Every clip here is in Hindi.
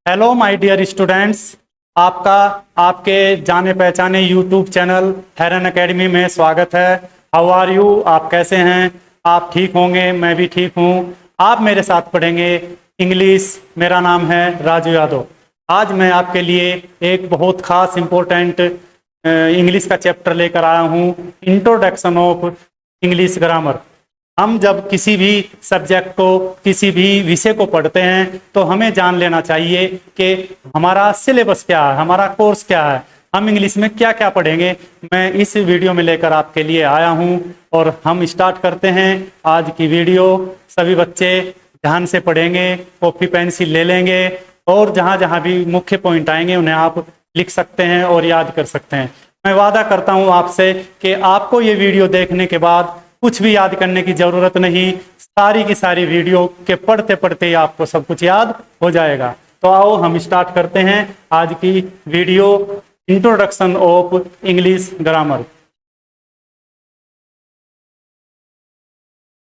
हेलो माय डियर स्टूडेंट्स, आपका आपके जाने पहचाने यूट्यूब चैनल हेरन एकेडमी में स्वागत है। How are you? आप कैसे हैं? आप ठीक होंगे, मैं भी ठीक हूँ। आप मेरे साथ पढ़ेंगे इंग्लिश। मेरा नाम है राजू यादव। आज मैं आपके लिए एक बहुत खास इम्पोर्टेंट इंग्लिश का चैप्टर लेकर आया हूँ, इंट्रोडक्शन ऑफ इंग्लिश ग्रामर। हम जब किसी भी सब्जेक्ट को, किसी भी विषय को पढ़ते हैं तो हमें जान लेना चाहिए कि हमारा सिलेबस क्या है, हमारा कोर्स क्या है, हम इंग्लिश में क्या क्या पढ़ेंगे। मैं इस वीडियो में लेकर आपके लिए आया हूं और हम स्टार्ट करते हैं आज की वीडियो। सभी बच्चे ध्यान से पढ़ेंगे, कॉपी पेंसिल ले लेंगे और जहां जहां भी मुख्य पॉइंट आएंगे उन्हें आप लिख सकते हैं और याद कर सकते हैं। मैं वादा करता हूं आपसे कि आपको ये वीडियो देखने के बाद कुछ भी याद करने की जरूरत नहीं, सारी की सारी वीडियो के पढ़ते पढ़ते ही आपको सब कुछ याद हो जाएगा। तो आओ हम स्टार्ट करते हैं आज की video, introduction of English grammar.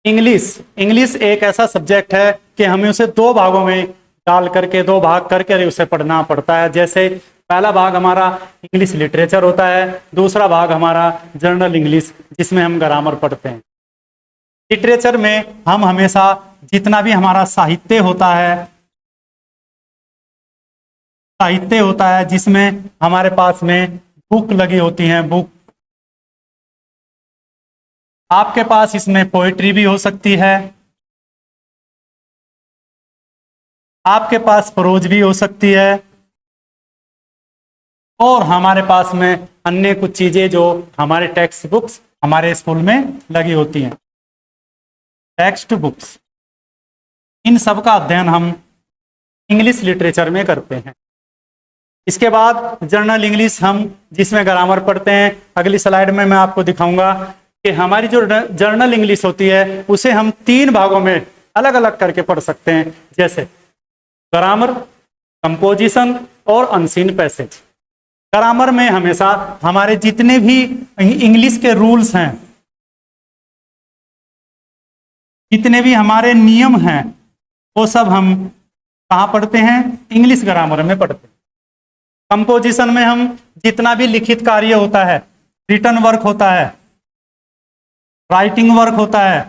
English एक ऐसा सब्जेक्ट है कि हमें उसे दो भागों में डाल करके, दो भाग करके उसे पढ़ना पड़ता है। जैसे पहला भाग हमारा इंग्लिश लिटरेचर होता है, दूसरा भाग हमारा जनरल इंग्लिश जिसमें हम ग्रामर पढ़ते हैं। लिटरेचर में हम हमेशा जितना भी हमारा साहित्य होता है जिसमें हमारे पास में बुक लगी होती हैं, बुक आपके पास इसमें पोएट्री भी हो सकती है, आपके पास प्रोज भी हो सकती है और हमारे पास में अन्य कुछ चीजें जो हमारे टेक्स्ट बुक्स हमारे स्कूल में लगी होती हैं, टेक्स्ट बुक्स। इन सब का अध्ययन हम इंग्लिश लिटरेचर में करते हैं। इसके बाद जर्नल इंग्लिश, हम जिसमें ग्रामर पढ़ते हैं। अगली स्लाइड में मैं आपको दिखाऊंगा कि हमारी जो जर्नल इंग्लिश होती है उसे हम तीन भागों में अलग अलग करके पढ़ सकते हैं, जैसे ग्रामर, कंपोजिशन और अनसीन पैसेज। ग्रामर में हमेशा हमारे जितने भी इंग्लिश के रूल्स हैं, जितने भी हमारे नियम हैं, वो सब हम कहाँ पढ़ते हैं? इंग्लिश ग्रामर में पढ़ते हैं। कंपोजिशन में हम जितना भी लिखित कार्य होता है, रिटन वर्क होता है, राइटिंग वर्क होता है,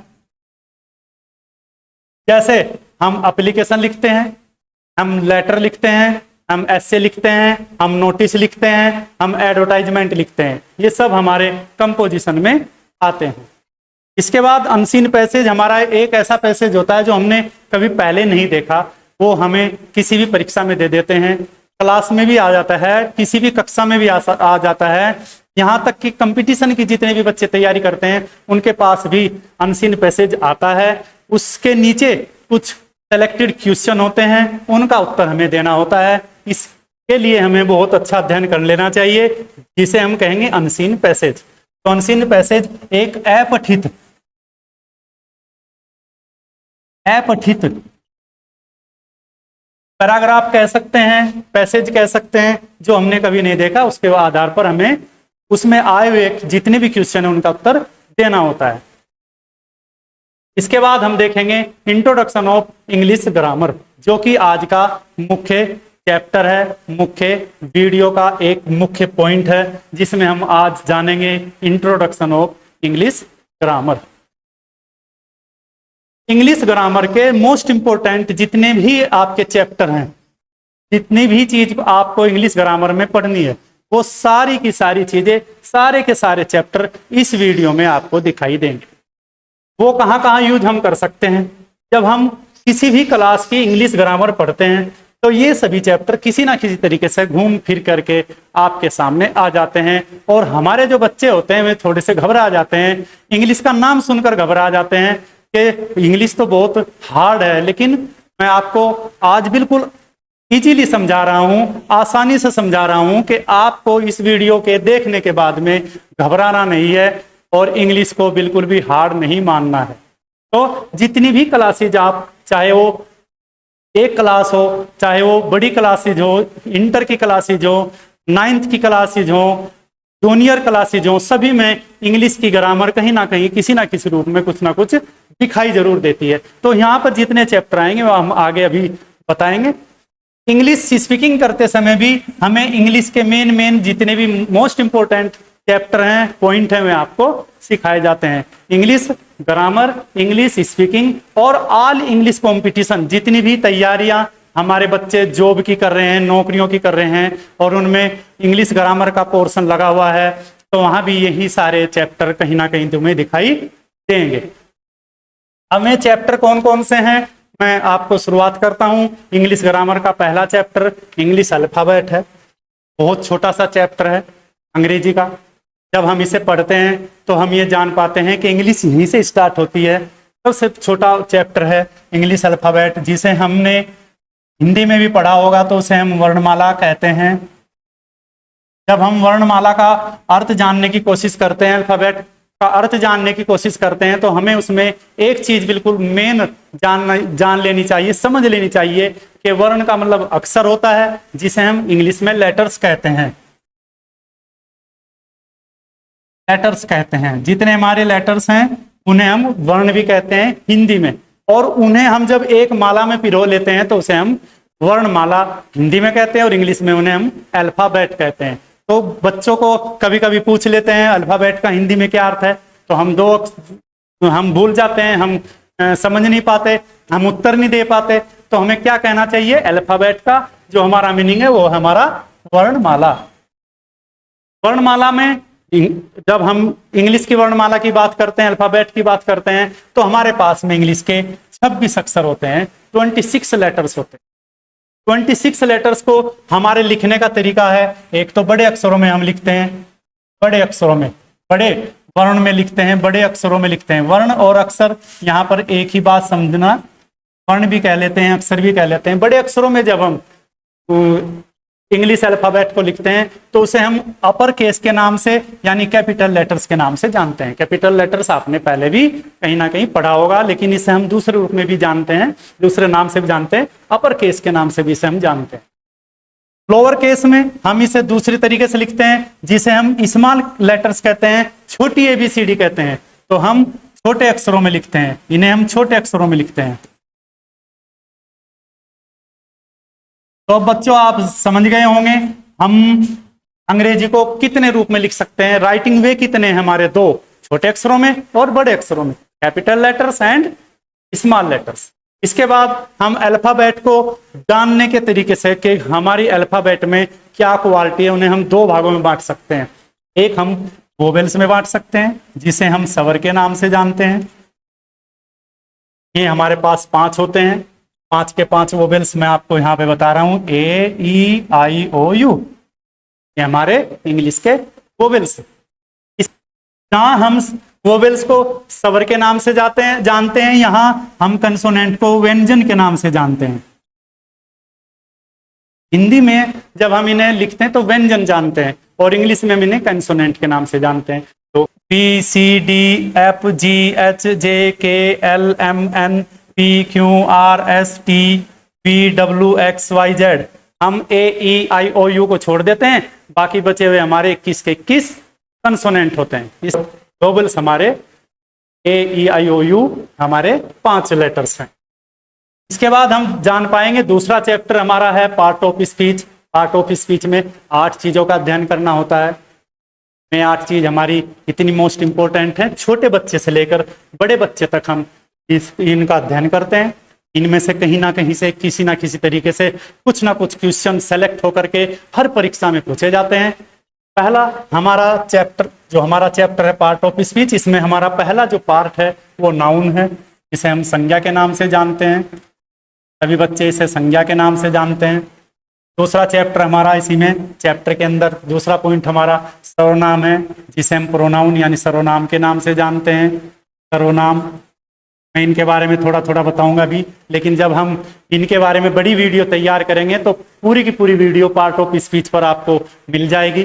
जैसे हम एप्लीकेशन लिखते हैं, हम लेटर लिखते हैं, हम एसे लिखते हैं, हम नोटिस लिखते हैं, हम एडवर्टाइजमेंट लिखते हैं, ये सब हमारे कंपोजिशन में आते हैं। इसके बाद अनसीन पैसेज, हमारा एक ऐसा पैसेज होता है जो हमने कभी पहले नहीं देखा, वो हमें किसी भी परीक्षा में दे देते हैं, क्लास में भी आ जाता है, किसी भी कक्षा में भी आ जाता है, यहाँ तक कि कंपटीशन की जितने भी बच्चे तैयारी करते हैं उनके पास भी अनसीन पैसेज आता है। उसके नीचे कुछ सेलेक्टेड क्वेश्चन होते हैं, उनका उत्तर हमें देना होता है। इसके लिए हमें बहुत अच्छा अध्ययन कर लेना चाहिए, जिसे हम कहेंगे अनसीन पैसेज। तो अनसीन पैसेज एक अपठित पैराग्राफ कह सकते हैं, पैसेज कह सकते हैं, जो हमने कभी नहीं देखा, उसके आधार पर हमें उसमें आए हुए जितने भी क्वेश्चन है उनका उत्तर देना होता है। इसके बाद हम देखेंगे इंट्रोडक्शन ऑफ इंग्लिश ग्रामर, जो कि आज का मुख्य चैप्टर है, मुख्य वीडियो का एक मुख्य पॉइंट है, जिसमें हम आज जानेंगे introduction of English grammar. English grammar के मोस्ट इंपोर्टेंट जितने भी आपके चैप्टर हैं, जितनी भी चीज आपको इंग्लिश ग्रामर में पढ़नी है, वो सारी की सारी चीजें, सारे के सारे चैप्टर इस वीडियो में आपको दिखाई देंगे। वो कहाँ कहाँ यूज हम कर सकते हैं? जब हम किसी भी क्लास की इंग्लिश ग्रामर पढ़ते हैं तो ये सभी चैप्टर किसी ना किसी तरीके से घूम फिर करके आपके सामने आ जाते हैं। और हमारे जो बच्चे होते हैं वे थोड़े से घबरा जाते हैं, इंग्लिश का नाम सुनकर घबरा जाते हैं कि इंग्लिश तो बहुत हार्ड है। लेकिन मैं आपको आज बिल्कुल इजीली समझा रहा हूं, आसानी से समझा रहा हूं कि आपको इस वीडियो के देखने के बाद में घबराना नहीं है और इंग्लिश को बिल्कुल भी हार्ड नहीं मानना है। तो जितनी भी क्लासेज आप, चाहे वो एक क्लास हो, चाहे वो बड़ी क्लासेज हो, इंटर की क्लासेज हो, 9th की क्लासेज हो, जूनियर क्लासेज हो, सभी में इंग्लिश की ग्रामर कहीं ना कहीं किसी ना किसी रूप में कुछ ना कुछ दिखाई जरूर देती है। तो यहाँ पर जितने चैप्टर आएंगे वो हम आगे अभी बताएंगे। इंग्लिश स्पीकिंग करते समय भी हमें इंग्लिश के मेन जितने भी मोस्ट इंपोर्टेंट चैप्टर हैं, पॉइंट हैं, वे आपको सिखाए जाते हैं। इंग्लिश ग्रामर, इंग्लिश स्पीकिंग और ऑल इंग्लिश कंपटीशन, जितनी भी तैयारियां हमारे बच्चे जॉब की कर रहे हैं, नौकरियों की कर रहे हैं और उनमें इंग्लिश ग्रामर का पोर्शन लगा हुआ है, तो वहां भी यही सारे चैप्टर कहीं ना कहीं तुम्हें दिखाई देंगे। हमें चैप्टर कौन कौन से हैं, मैं आपको शुरुआत करता हूं। इंग्लिश ग्रामर का पहला चैप्टर इंग्लिश अल्फाबेट है। बहुत छोटा सा चैप्टर है अंग्रेजी का। जब हम इसे पढ़ते हैं तो हम ये जान पाते हैं कि इंग्लिश यहीं से स्टार्ट होती है। सबसे छोटा चैप्टर है इंग्लिश अल्फाबेट, जिसे हमने हिंदी में भी पढ़ा होगा तो उसे हम वर्णमाला कहते हैं। जब हम वर्णमाला का अर्थ जानने की कोशिश करते हैं, अल्फाबेट का अर्थ जानने की कोशिश करते हैं, तो हमें उसमें एक चीज बिल्कुल मेन जान लेनी चाहिए, समझ लेनी चाहिए कि वर्ण का मतलब अक्षर होता है, जिसे हम इंग्लिश में लेटर्स कहते हैं। लेटर्स कहते हैं, जितने हमारे लेटर्स हैं उन्हें हम वर्ण भी कहते हैं हिंदी में, और उन्हें हम जब एक माला में पिरो लेते हैं तो उसे हम वर्णमाला हिंदी में कहते हैं और इंग्लिश में उन्हें हम अल्फाबेट कहते हैं। तो बच्चों को कभी कभी पूछ लेते हैं अल्फाबेट का हिंदी में क्या अर्थ है, तो हम भूल जाते हैं, हम समझ नहीं पाते, हम उत्तर नहीं दे पाते। तो हमें क्या कहना चाहिए, अल्फाबेट का जो हमारा मीनिंग है वो हमारा वर्णमाला। वर्णमाला में जब हम इंग्लिश की वर्णमाला की बात करते हैं, अल्फाबेट की बात करते हैं, तो हमारे पास में इंग्लिश के 26 अक्षर होते हैं, 26 लेटर्स होते हैं। 26 लेटर्स को हमारे लिखने का तरीका है, एक तो बड़े अक्षरों में हम लिखते हैं, बड़े अक्षरों में, बड़े वर्ण में लिखते हैं, बड़े अक्षरों में लिखते हैं। वर्ण और अक्षर यहाँ पर एक ही बात समझना, वर्ण भी कह लेते हैं, अक्षर भी कह लेते हैं। बड़े अक्षरों में जब हम इंग्लिश अल्फाबेट को लिखते हैं तो उसे हम अपर केस के नाम से यानी कैपिटल लेटर्स के नाम से जानते हैं। कैपिटल लेटर्स आपने पहले भी कहीं ना कहीं पढ़ा होगा, लेकिन इसे हम दूसरे रूप में भी जानते हैं, दूसरे नाम से भी जानते हैं, अपर केस के नाम से भी इसे हम जानते हैं। लोअर केस में हम इसे दूसरी तरीके से लिखते हैं, जिसे हम स्मॉल लेटर्स कहते हैं, छोटी ABCD कहते हैं। तो हम छोटे अक्षरों में लिखते हैं, इन्हें हम छोटे अक्षरों में लिखते हैं। तो बच्चों आप समझ गए होंगे हम अंग्रेजी को कितने रूप में लिख सकते हैं। राइटिंग वे कितने हैं हमारे, 2, छोटे अक्षरों में और बड़े अक्षरों में, capital letters and small letters. इसके बाद हम अल्फाबेट को जानने के तरीके से कि हमारी अल्फाबेट में क्या क्वालिटी है, उन्हें हम 2 भागों में बांट सकते हैं। एक हम वोवेल्स में बांट सकते हैं, जिसे हम स्वर के नाम से जानते हैं। ये हमारे पास 5 होते हैं, 5 के 5 वोवेल्स मैं आपको यहाँ पे बता रहा हूँ, AEIOU, ये हमारे इंग्लिश के वोवेल्स। जहाँ हम वोवेल्स को स्वर के नाम से जानते हैं, यहाँ हम कंसोनेंट को व्यंजन के नाम से जानते हैं। हिंदी में जब हम इन्हें लिखते हैं तो व्यंजन जानते हैं, और इंग्लिश में हम इन्हें कंसोनेंट के नाम से जानते हैं। तो PCDFGHJKLMN PQRSTVWXYZ, हम AEIOU को छोड़ देते हैं, बाकी बचे हुए हमारे 21 के 21 कंसोनेंट होते हैं। इस वोवेल्स हमारे AEIOU हमारे 5 लेटर्स हैं। इसके बाद हम जान पाएंगे दूसरा चैप्टर हमारा है part of speech. Part of speech में 8 चीजों का अध्ययन करना होता है। में 8 चीज हमारी इतनी मोस्ट इंपॉर्टेंट है, छोटे बच्चे से लेकर बड़े बच्चे तक हम इनका अध्ययन करते हैं। इनमें से कहीं ना कहीं से किसी ना किसी तरीके से कुछ ना कुछ क्वेश्चन सेलेक्ट होकर के हर परीक्षा में पूछे जाते हैं। पहला हमारा चैप्टर है पार्ट ऑफ स्पीच। इसमें हमारा पहला जो पार्ट है वो नाउन है, जिसे हम संज्ञा के नाम से जानते हैं। सभी बच्चे इसे संज्ञा के नाम से जानते हैं। दूसरा चैप्टर हमारा, इसी में चैप्टर के अंदर दूसरा पॉइंट हमारा सर्वनाम है, जिसे हम प्रोनाउन यानी सर्वनाम के नाम से जानते हैं। सर्वनाम मैं इनके बारे में थोड़ा थोड़ा बताऊंगा भी, लेकिन जब हम इनके बारे में बड़ी वीडियो तैयार करेंगे तो पूरी की पूरी वीडियो पार्ट ऑफ स्पीच पर आपको मिल जाएगी।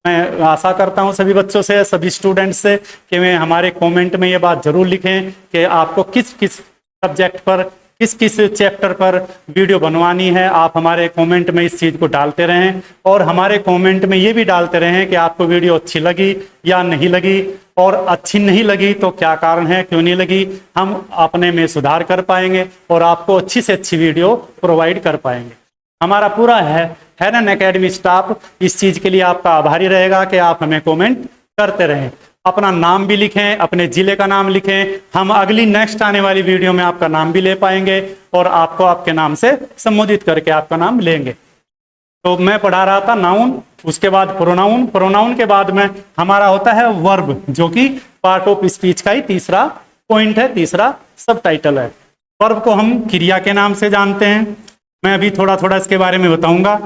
मैं आशा करता हूं सभी बच्चों से, सभी स्टूडेंट्स से कि वे हमारे कमेंट में ये बात जरूर लिखें कि आपको किस किस सब्जेक्ट पर, किस किस चैप्टर पर वीडियो बनवानी है। आप हमारे कमेंट में इस चीज़ को डालते रहें, और हमारे कमेंट में ये भी डालते रहें कि आपको वीडियो अच्छी लगी या नहीं लगी, और अच्छी नहीं लगी तो क्या कारण है, क्यों नहीं लगी। हम अपने में सुधार कर पाएंगे और आपको अच्छी से अच्छी वीडियो प्रोवाइड कर पाएंगे। हमारा पूरा हेरन एकेडमी स्टाफ इस चीज के लिए आपका आभारी रहेगा कि आप हमें कमेंट करते रहें। अपना नाम भी लिखें, अपने जिले का नाम लिखें, हम अगली नेक्स्ट आने वाली वीडियो में आपका नाम भी ले पाएंगे और आपको आपके नाम से संबोधित करके आपका नाम लेंगे। तो मैं पढ़ा रहा था नाउन, उसके बाद प्रोनाउन, प्रोनाउन के बाद में हमारा होता है वर्ब, जो कि पार्ट ऑफ स्पीच का ही तीसरा पॉइंट है, तीसरा सब टाइटल है। वर्ब को हम क्रिया के नाम से जानते हैं, मैं अभी थोड़ा थोड़ा इसके बारे में बताऊंगा।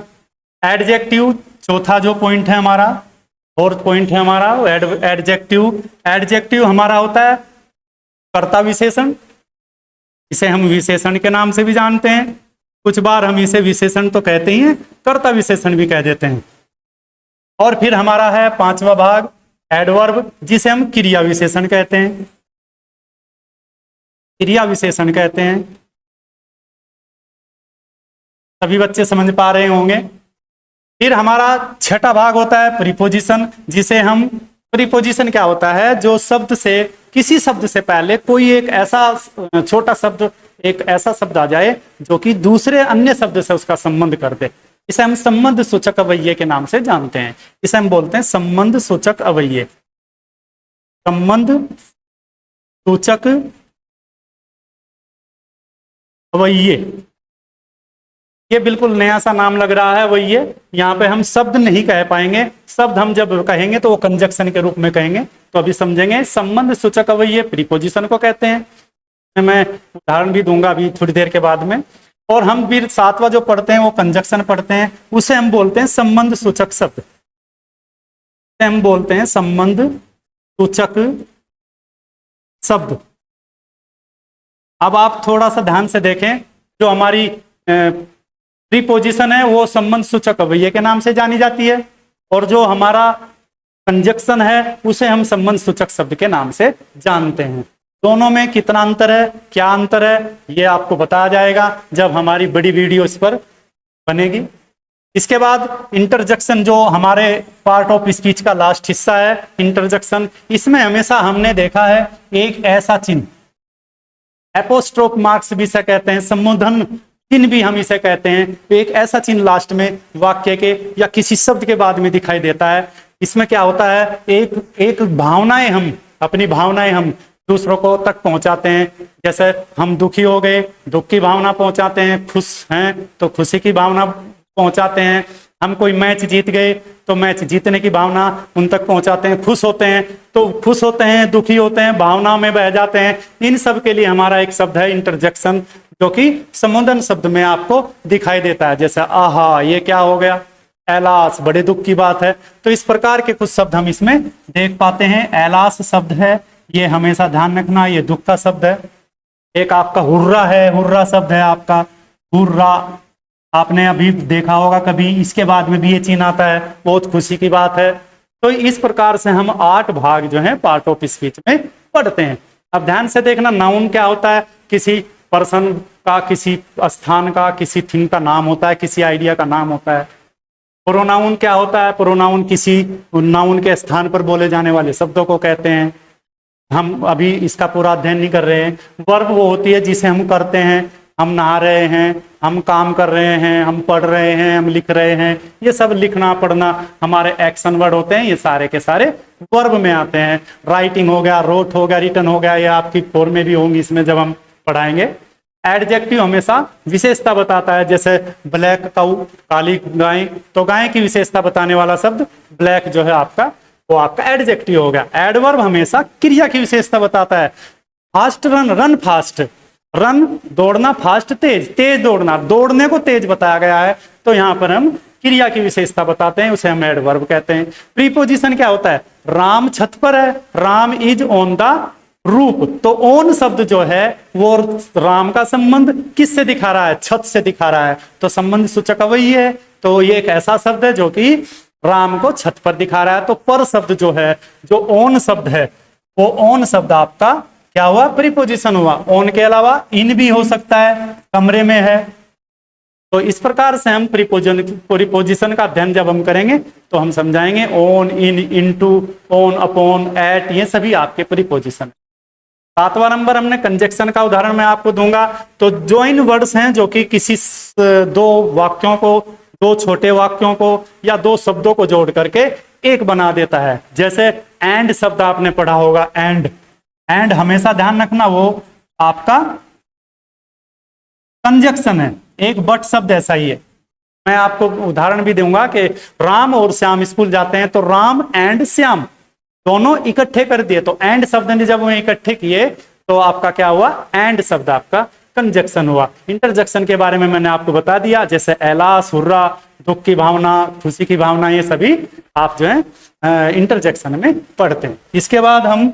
एडजेक्टिव चौथा जो पॉइंट है हमारा, फोर्थ पॉइंट है हमारा एडजेक्टिव। एडजेक्टिव हमारा होता है कर्ता विशेषण, इसे हम विशेषण के नाम से भी जानते हैं, कुछ बार हम इसे विशेषण तो कहते ही हैं, कर्ता विशेषण भी कह देते हैं। और फिर हमारा है पांचवा भाग एडवर्ब, जिसे हम क्रिया विशेषण कहते हैं, क्रिया विशेषण कहते हैं। सभी बच्चे समझ पा रहे होंगे। फिर हमारा छठा भाग होता है प्रीपोजिशन, जिसे हम, प्रीपोजिशन क्या होता है, जो शब्द से, किसी शब्द से पहले कोई एक ऐसा छोटा शब्द, एक ऐसा शब्द आ जाए जो कि दूसरे अन्य शब्द से उसका संबंध कर दे, इसे हम संबंध सूचक अवयय के नाम से जानते हैं। इसे हम बोलते हैं संबंध सूचक अवयय, संबंध सूचक अवयय। ये बिल्कुल नया सा नाम लग रहा है अवयय, यहाँ पे हम शब्द नहीं कह पाएंगे, शब्द हम जब कहेंगे तो वो कंजक्शन के रूप में कहेंगे, तो अभी समझेंगे। संबंध सूचक अवयय प्रीपोजिशन को कहते हैं, मैं उदाहरण भी दूंगा अभी थोड़ी देर के बाद में। और हम फिर सातवां जो पढ़ते हैं वो कंजक्शन पढ़ते हैं, उसे हम बोलते हैं संबंध सूचक शब्द, हम बोलते हैं संबंध सूचक शब्द। अब आप थोड़ा सा ध्यान से देखें, जो हमारी प्रीपोजिशन है वो संबंध सूचक अवयय के नाम से जानी जाती है, और जो हमारा कंजक्शन है उसे हम संबंध सूचक शब्द के नाम से जानते हैं। दोनों में कितना अंतर है, क्या अंतर है, ये आपको बताया जाएगा जब हमारी बड़ी वीडियो इस पर बनेगी। इसके बाद इंटरजेक्शन, जो हमारे पार्ट ऑफ स्पीच का लास्ट हिस्सा है इंटरजेक्शन, इसमें हमेशा हमने देखा है एक ऐसा चिन्ह, एपोस्ट्रोफ मार्क्स भी इसे कहते हैं, संबोधन चिन्ह भी हम इसे कहते हैं, एक ऐसा चिन्ह लास्ट में वाक्य के या किसी शब्द के बाद में दिखाई देता है। इसमें क्या होता है, एक भावनाएं, हम अपनी भावनाएं हम दूसरों को तक पहुंचाते हैं। जैसे हम दुखी हो गए, दुख की भावना पहुंचाते हैं, खुश हैं तो खुशी की भावना पहुंचाते हैं, हम कोई मैच जीत गए तो मैच जीतने की भावना उन तक पहुंचाते हैं, खुश होते हैं तो खुश होते हैं, दुखी होते हैं, भावनाओं में बह जाते हैं। इन सब के लिए हमारा एक शब्द है इंटरजेक्शन, जो कि संबोधन शब्द में आपको दिखाई देता है। जैसे आहा, ये क्या हो गया, एलास, बड़े दुख की बात है। तो इस प्रकार के कुछ शब्द हम इसमें देख पाते हैं। एलास शब्द है, ये हमेशा ध्यान रखना, ये दुख का शब्द है। एक आपका हुर्रा है, हुर्रा शब्द है आपका, हुर्रा आपने अभी देखा होगा कभी, इसके बाद में भी ये चिन्ह आता है, बहुत खुशी की बात है। तो इस प्रकार से हम 8 भाग जो है पार्ट ऑफ स्पीच में पढ़ते हैं। अब ध्यान से देखना, नाउन क्या होता है, किसी पर्सन का, किसी स्थान का, किसी थिंग का नाम होता है, किसी आइडिया का नाम होता है। प्रोनाउन क्या होता है, प्रोनाउन किसी नाउन के स्थान पर बोले जाने वाले शब्दों को कहते हैं। हम अभी इसका पूरा अध्ययन नहीं कर रहे हैं। वर्ब वो होती है जिसे हम करते हैं, हम नहा रहे हैं, हम काम कर रहे हैं, हम पढ़ रहे हैं, हम लिख रहे हैं, ये सब लिखना पढ़ना हमारे एक्शन वर्ड होते हैं, ये सारे के सारे वर्ब में आते हैं। राइटिंग हो गया, रोट हो गया, रिटन हो गया, ये आपकी फॉर्म में भी होंगी इसमें जब हम पढ़ाएंगे। एडजेक्टिव हमेशा विशेषता बताता है, जैसे ब्लैक काऊ, काली गाय, तो गाय की विशेषता बताने वाला शब्द ब्लैक जो है आपका, वो आपका एडजेक्टिव हो गया। एडवर्ब हमेशा क्रिया की विशेषता बताता है। Fast run, run fast, run दौड़ना, फास्ट तेज, तेज दौड़ना, दौड़ने को तेज बताया गया है, तो यहाँ पर हम क्रिया की विशेषता बताते हैं, उसे हम एडवर्ब कहते हैं। प्रीपोजिशन क्या होता है, राम छत पर है, राम इज ऑन द रूप, तो ऑन शब्द जो है वो राम का संबंध किससे दिखा रहा है, छत से दिखा रहा है, तो संबंध सूचक वही है। तो ये एक ऐसा शब्द है जो कि राम को छत पर दिखा रहा है। तो पर शब्द जो है, जो ऑन शब्द है, वो ऑन शब्द आपका क्या हुआ, प्रीपोजिशन हुआ। ऑन के अलावा इन भी हो सकता है, कमरे में है। तो इस प्रकार से हम प्रीपोजिशन का अध्ययन जब हम करेंगे तो हम समझाएंगे on, in, into, on, upon, at, ये सभी आपके प्रीपोजिशन। 7वां नंबर हमने कंजक्शन का उदाहरण मैं आपको दूंगा। तो ज्वाइन वर्ड्स हैं जो कि किसी दो वाक्यों को, दो छोटे वाक्यों को या दो शब्दों को जोड़ करके एक बना देता है। जैसे एंड शब्द आपने पढ़ा होगा, एंड। एंड हमेशा ध्यान रखना वो आपका कंजक्शन है, एक बट शब्द ऐसा ही है। मैं आपको उदाहरण भी दूंगा कि राम और श्याम स्कूल जाते हैं, तो राम एंड श्याम दोनों इकट्ठे कर दिए, तो एंड शब्द ने जब वो इकट्ठे किए तो आपका क्या हुआ, एंड शब्द आपका कंजक्शन हुआ। इंटरजेक्शन के बारे में मैंने आपको बता दिया, जैसे एलास, हुर्रा, दुख की भावना, खुशी की भावना, ये सभी आप जो है इंटरजेक्शन में पढ़ते हैं। इसके बाद हम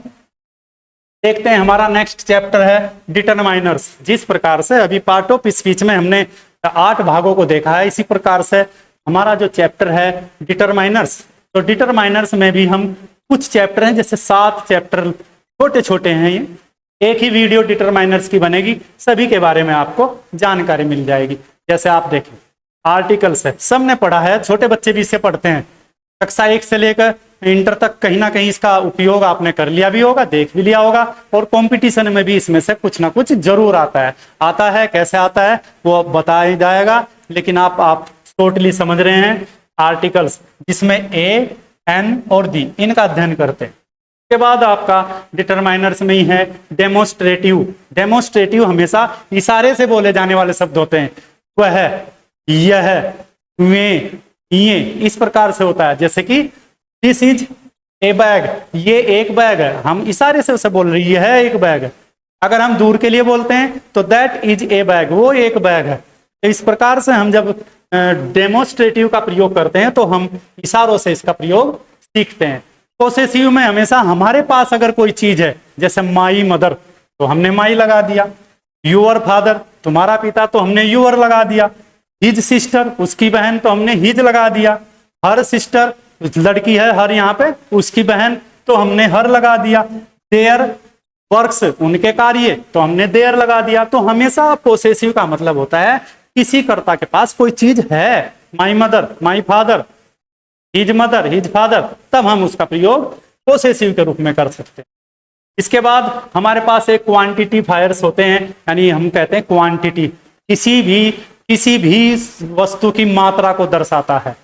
देखते हैं हमारा नेक्स्ट चैप्टर है डिटरमाइनर्स। जिस प्रकार से अभी पार्ट ऑफ स्पीच में हमने 8 भागों को देखा है, इसी प्रकार से हमारा जो चैप्टर है डिटरमाइनर्स, तो डिटरमाइनर्स में भी हम कुछ चैप्टर हैं, जैसे 7 चैप्टर छोटे छोटे हैं, ये एक ही वीडियो डिटरमाइनर्स की बनेगी, सभी के बारे में आपको जानकारी मिल जाएगी। जैसे आप देखें आर्टिकल्स है, सबने पढ़ा है, छोटे बच्चे भी इसे पढ़ते हैं, कक्षा 1 से लेकर इंटर तक कहीं ना कहीं इसका उपयोग आपने कर लिया भी होगा, देख भी लिया होगा, और कंपटीशन में भी इसमें से कुछ ना कुछ जरूर आता है। कैसे आता है वो बताया जाएगा, लेकिन आप टोटली समझ रहे हैं। आर्टिकल्स जिसमें ए, एन और दी, इनका अध्ययन करते हैं। उसके बाद आपका डिटरमाइनर्स में ही है डेमोस्ट्रेटिव। डेमोस्ट्रेटिव हमेशा इशारे से बोले जाने वाले शब्द होते हैं, वह, यह, वे, ये, इस प्रकार से होता है। जैसे कि दिस इज ए बैग, ये एक बैग है, हम इशारे से उसे बोल रहे हैं, यह है एक बैग है। अगर हम दूर के लिए बोलते हैं तो दैट इज ए बैग, वो एक बैग है। तो इस प्रकार से हम जब डेमोस्ट्रेटिव का प्रयोग करते हैं तो हम इशारों से इसका प्रयोग सीखते हैं। पोसेसिव में हमेशा हमारे पास अगर कोई चीज है, जैसे माई मदर, तो हमने माई लगा दिया। यूअर फादर, तुम्हारा पिता, तो हमने यूअर लगा दिया। हिज सिस्टर, उसकी बहन, तो हमने हिज लगा दिया। हर सिस्टर, लड़की है हर, यहाँ पे उसकी बहन, तो हमने हर लगा दिया। देयर वर्क्स, उनके कार्य, तो हमने देयर लगा दिया। तो हमेशा पोसेसिव का मतलब होता है किसी कर्ता के पास कोई चीज है, my mother, my father, his mother, his father, तब हम उसका प्रयोग पोसेसिव के रूप में कर सकते हैं। इसके बाद हमारे पास एक क्वांटिटीफायर्स होते हैं, यानी हम कहते हैं क्वांटिटी, किसी भी वस्तु की मात्रा को दर्शाता है।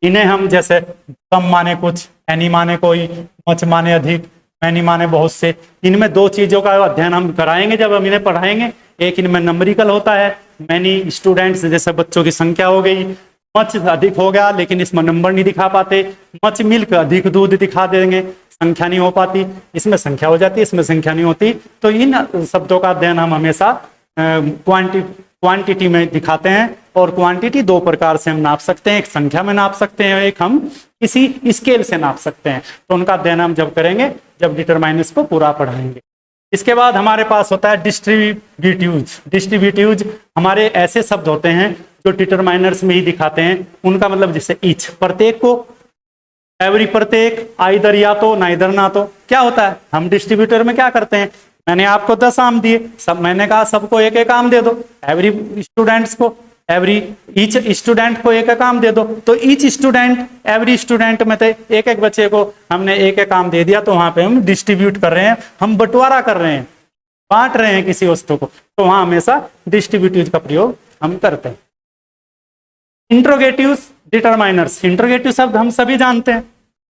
इन्हें हम जैसे कम माने कुछ, एनी माने कोई, मच माने अधिक, मैनी माने बहुत से। इनमें 2 चीजों का अध्ययन हम कराएंगे जब हम इन्हें पढ़ाएंगे। एक इनमें नंबरिकल होता है, मैनी स्टूडेंट्स, जैसे बच्चों की संख्या हो गई। मच अधिक हो गया, लेकिन इसमें नंबर नहीं दिखा पाते। मच मिल्क, अधिक दूध दिखा देंगे, संख्या नहीं हो पाती। इसमें संख्या हो जाती है, इसमें संख्या नहीं होती। तो इन शब्दों का अध्ययन हम हमेशा क्वांटिटी में दिखाते हैं। और क्वांटिटी 2 प्रकार से हम नाप सकते हैं, एक संख्या में नाप सकते हैं, एक हम किसी स्केल से नाप सकते हैं। तो उनका अध्ययन हम जब करेंगे, जब डिटरमाइनर्स को पूरा पढ़ाएंगे। इसके बाद हमारे पास होता है डिस्ट्रीब्यूटिव्स। डिस्ट्रीब्यूटिव्स हमारे ऐसे शब्द होते हैं जो डिटरमाइनर्स में ही दिखाते हैं। उनका मतलब जैसे ईच, प्रत्येक को, एवरी प्रत्येक, आइदर या तो, नाइदर ना तो। क्या होता है, हम डिस्ट्रीब्यूटर में क्या करते हैं, मैंने आपको 10 आम दिए, सब मैंने कहा सबको एक एक आम दे दो, एवरी स्टूडेंट्स को, ईच स्टूडेंट को एक एक आम दे दो। तो ईच स्टूडेंट, एवरी स्टूडेंट में थे एक एक बच्चे को हमने एक एक आम दे दिया, तो वहां पे हम डिस्ट्रीब्यूट कर रहे हैं, हम बंटवारा कर रहे हैं, बांट रहे हैं किसी वस्तु को। तो वहां हमेशा डिस्ट्रीब्यूटिव का प्रयोग हम करते हैं। इंट्रोगेटिव्स, डिटरमाइनर्स। इंट्रोगेटिव शब्द हम सभी जानते हैं,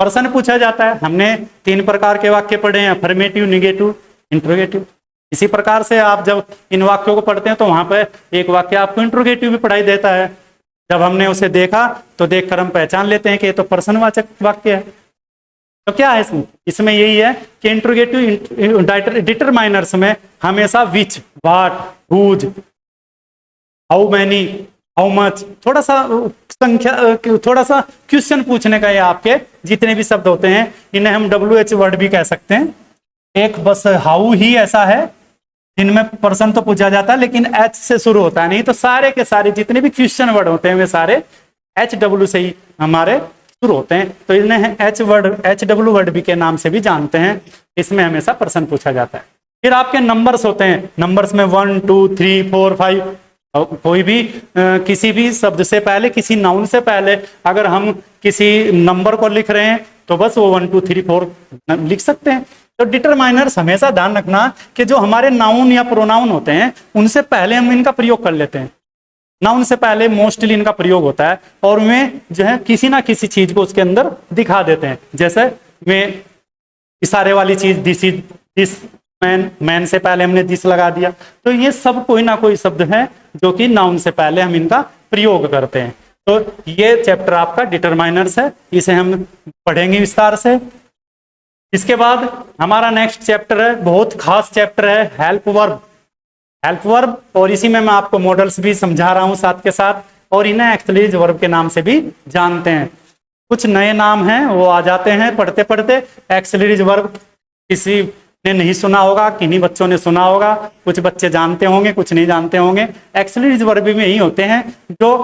प्रश्न पूछा जाता है। हमने 3 प्रकार के वाक्य पढ़े हैं, अफर्मेटिव, निगेटिव, इंट्रोगेटिव। इसी प्रकार से आप जब इन वाक्यों को पढ़ते हैं तो वहां पर एक वाक्य आपको इंट्रोगेटिव भी पढ़ाई देता है। जब हमने उसे देखा तो देखकर हम पहचान लेते हैं कि ये तो प्रश्नवाचक वाक्य है। तो क्या है इसमें यही है कि इंट्रोगेटिव डिटरमाइनर्स में हमेशा which, what, whose, how many, how much, थोड़ा सा क्वेश्चन पूछने का, ये आपके जितने भी शब्द होते हैं इन्हें हम WH वर्ड भी कह सकते हैं। एक बस हाउ ही ऐसा है जिनमें प्रश्न तो पूछा जाता है लेकिन H से शुरू होता है, नहीं तो सारे के सारे जितने भी क्वेश्चन वर्ड होते हैं वे सारे HW से ही हमारे शुरू होते हैं। तो इन्हें HW वर्ड भी के नाम से भी जानते हैं। इसमें हमेशा प्रश्न पूछा जाता है। फिर आपके नंबर्स होते हैं, नंबर्स में 1 2 3 4 5। कोई भी किसी भी शब्द से पहले, किसी नाउन से पहले अगर हम किसी नंबर को लिख रहे हैं तो बस वो 1 2 3 4 लिख सकते हैं। तो डिटरमाइनर्स हमेशा ध्यान रखना कि जो हमारे नाउन या प्रोनाउन होते हैं उनसे पहले हम इनका प्रयोग कर लेते हैं। नाउन से पहले मोस्टली इनका प्रयोग होता है और वे जो है किसी ना किसी चीज को उसके अंदर दिखा देते हैं। जैसे वे इशारे वाली चीज this is, this man, man से पहले हमने दिस लगा दिया। तो ये सब कोई ना कोई शब्द है जो कि नाउन से पहले हम इनका प्रयोग करते हैं। तो ये चैप्टर आपका डिटरमाइनर्स है, इसे हम पढ़ेंगे विस्तार से। इसके बाद हमारा नेक्स्ट चैप्टर है, बहुत खास चैप्टर है, हेल्प वर्ब। हेल्प वर्ब, और इसी में मैं आपको मॉडल्स भी समझा रहा हूं साथ के साथ, और इन्हें एक्सक्लूसिव वर्ब के नाम से भी जानते हैं। कुछ नए नाम हैं वो आ जाते हैं पढ़ते पढ़ते। एक्सक्लूसिव वर्ब किसी ने नहीं सुना होगा, किन्हीं बच्चों ने सुना होगा, कुछ बच्चे जानते होंगे, कुछ नहीं जानते होंगे। एक्सक्लूसिव वर्ब में ही होते हैं जो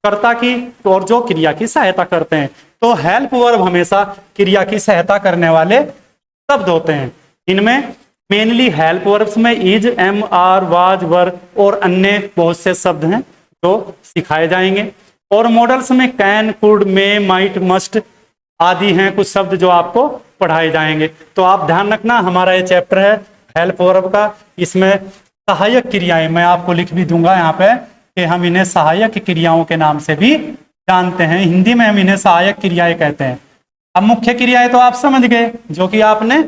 कर्ता की और जो क्रिया की सहायता करते हैं। तो हेल्प वर्ब हमेशा क्रिया की सहायता करने वाले शब्द होते हैं। इनमें मेनली हेल्प वर्ब्स में इज, एम, आर, वाज, वर और अन्य बहुत से शब्द हैं जो सिखाए जाएंगे। और मॉडल्स में can, could, may, might, must आदि हैं कुछ शब्द जो आपको पढ़ाए जाएंगे। तो आप ध्यान रखना, हमारा ये चैप्टर है हेल्प वर्ब का। इसमें सहायक क्रियाएं मैं आपको लिख भी दूंगा यहाँ पे कि हम इन्हें सहायक क्रियाओं के नाम से भी जानते हैं। हिंदी में हम इन्हें सहायक क्रियाएं कहते हैं। अब मुख्य क्रियाएं तो आप समझ गए, जो कि आपने